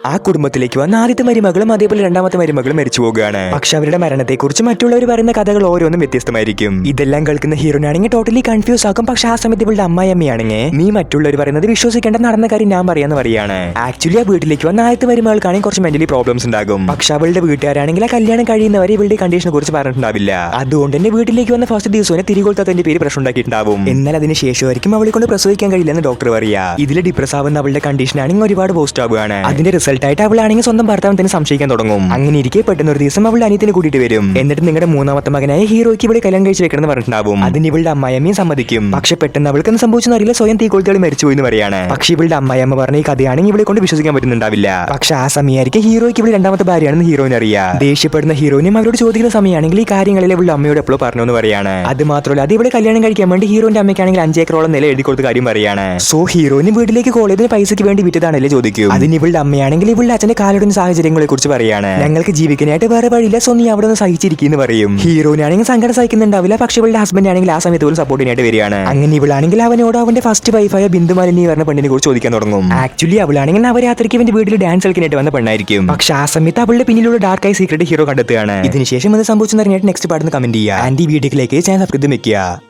ആ കുടുംബത്തിലേക്ക് വന്ന ആദ്യത്തെ മരുമകളും അതേപോലെ രണ്ടാമത്തെ മരുമകളും മരിച്ചു പോകുകയാണ്. പക്ഷെ അവരുടെ മരണത്തെക്കുറിച്ച് മറ്റുള്ളവർ പറയുന്ന കഥകൾ ഓരോന്നും വ്യത്യസ്തമായിരിക്കും. ഇതെല്ലാം കേൾക്കുന്ന ഹീറോനാണെങ്കിൽ ടോട്ടലി കൺഫ്യൂസ് ആക്കും. പക്ഷെ ആ സമയത്ത് ഇവളുടെ അമ്മായിയമ്മയാണെങ്കിൽ നീ മറ്റുള്ളവർ പറയുന്നത് വിശ്വസിക്കേണ്ട, നടന്ന കാര്യം ഞാൻ പറയാന്ന് പറയാണ്. ആക്ച്വലി ആ വീട്ടിലേക്ക് വന്ന ആദ്യത്തെ മരുമകൾക്കാണെങ്കിൽ കുറച്ച് മെന്റലി പ്രോബ്ലംസ് ഉണ്ടാകും. പക്ഷെ അവളുടെ വീട്ടുകാരാണെങ്കിൽ ആ കല്യാണം കഴിയുന്നവരെ ഇവളുടെ കണ്ടീഷനെ കുറിച്ച് പറഞ്ഞിട്ടുണ്ടാവില്ല. അതുകൊണ്ട് തന്നെ വീട്ടിലേക്ക് വന്ന ഫസ്റ്റ് ദിവസം തിരികൊളുത്താത്തതിന്റെ പേര് പ്രശ്നം ഉണ്ടാക്കിയിട്ടുണ്ടാവും. എന്നാൽ അതിന് ശേഷമായിരിക്കും അവളെ കൊണ്ട് പ്രസവിക്കാൻ കഴിയില്ലെന്ന് ഡോക്ടർ പറയാ. ഇതിൽ ഡിപ്രസ് ആവുന്ന അവളുടെ കണ്ടീഷൻ ആണെങ്കിൽ ഒരുപാട് പോസ്റ്റ് ആവുകയാണ്. അതിന്റെ റിസൾട്ടായിട്ട് അവളാണെങ്കിൽ സ്വന്തം ഭർത്താവിനെ തന്നെ സംശയിക്കാൻ തുടങ്ങും. അങ്ങനെ ഇരിക്കെ പെട്ടെന്ന് ഒരു ദിവസം അവളുടെ അനിയത്തിനെ കൂട്ടിയിട്ട് വരും. എന്നിട്ട് നിങ്ങളുടെ മൂന്നാമത്തെ മകനായ ഹീറോയ്ക്ക് ഇവിടെ കല്യാണം കഴിച്ച് വെക്കണമെന്ന് പറഞ്ഞിട്ടുണ്ടാവും. അതിന് ഇവളുടെ അമ്മായിയമ്മയും സമ്മതിക്കും. പക്ഷെ പെട്ടെന്ന് അവൾക്ക് എന്ത് സംഭവിച്ചെന്ന് അറിയില്ല, സ്വയം തീകൊളുത്തിയാൾ മരിച്ചുപോയി എന്ന് പറയാണ്. പക്ഷെ ഇവളുടെ അമ്മായിയമ്മ പറഞ്ഞ ഈ കഥയാണെങ്കിൽ ഇവളെ കൊണ്ട് വിശ്വസിക്കാൻ പറ്റുന്നുണ്ടാവില്ല. പക്ഷെ ആ സമയമായിരിക്കും ഹീറോയ്ക്ക് ഇവിടെ രണ്ടാമത്തെ ഭാര്യയാണെന്ന് ഹീറോയിന് അറിയാം. ദേഷ്യപ്പെടുന്ന ഹീറോയിനും അവരോട് ചോദിക്കുന്ന സമയമാണെങ്കിൽ ഈ കാര്യങ്ങളിൽ ഇവളുടെ അമ്മയോട് എപ്പോഴും പറഞ്ഞു എന്ന് പറയാണ്. അത് മാത്രമല്ല അത് ഇവിടെ കല്യാണം കഴിക്കാൻ വേണ്ടി ഹീറോന്റെ അമ്മയ്ക്കാണെങ്കിൽ 5 ഏക്കറോളം നില എഴുതി കൊടുത്ത കാര്യം പറയാണ്. സോ ഹീറോയിന് വീട്ടിലേക്ക് കോളേജിന് പൈസയ്ക്ക് വേണ്ടി വിറ്റതാണല്ലേ ചോദിക്കും. അതിന് ഇവളുടെ അമ്മയാണെങ്കിൽ ഇവളുടെ അച്ഛന്റെ കാലൊടുന്ന സാഹചര്യങ്ങളെ കുറിച്ച് പറയാണ്. ഞങ്ങൾക്ക് ജീവിക്കാനായിട്ട് വേറെ വഴിയില്ല, സോ നീ അവിടെ നിന്ന് സഹിച്ചിരിക്കുന്നു പറയും. ഹീറോയിനാണെങ്കിൽ സങ്കടം സഹിക്കുന്നുണ്ടാവില്ല. പക്ഷെ ഇവളുടെ ഹസ്ബൻഡ് ആണെങ്കിൽ ആ സമയത്ത് പോലും സപ്പോർട്ടിനായിട്ട് വരികയാണ്. അങ്ങനെ ഇവളാണെങ്കിൽ അവനോട് അവന്റെ ഫസ്റ്റ് വൈഫായ ബിന്ദുമാലിനി പറഞ്ഞ പെണ്ണിനെ കുറിച്ച് ചോദിക്കാൻ തുടങ്ങും. ആക്ച്വലി അവളാണെങ്കിൽ നവരാത്രിക്ക് ഇവന്റെ വീട്ടിൽ ഡാൻസ് കളിക്കാനായിട്ട് വന്ന പെണ്ണായിരിക്കും. പക്ഷെ ആ സമയത്ത് അവളുടെ പിന്നിലുള്ള ഡാർക്ക് ആയി സീക്രട്ട് ഹീറോ കണ്ടെത്തുകയാണ്. ഇതിനുശേഷം അത് സംഭവിച്ചെന്ന് അറിഞ്ഞിട്ട് നെക്സ്റ്റ് പാടുന്ന കമന്റ് ചെയ്യുക. ആൻഡ് ഈ വീഡിയോയിലേക്ക് ചാനൽ സബ്സ്ക്രൈബ് വെക്കുക.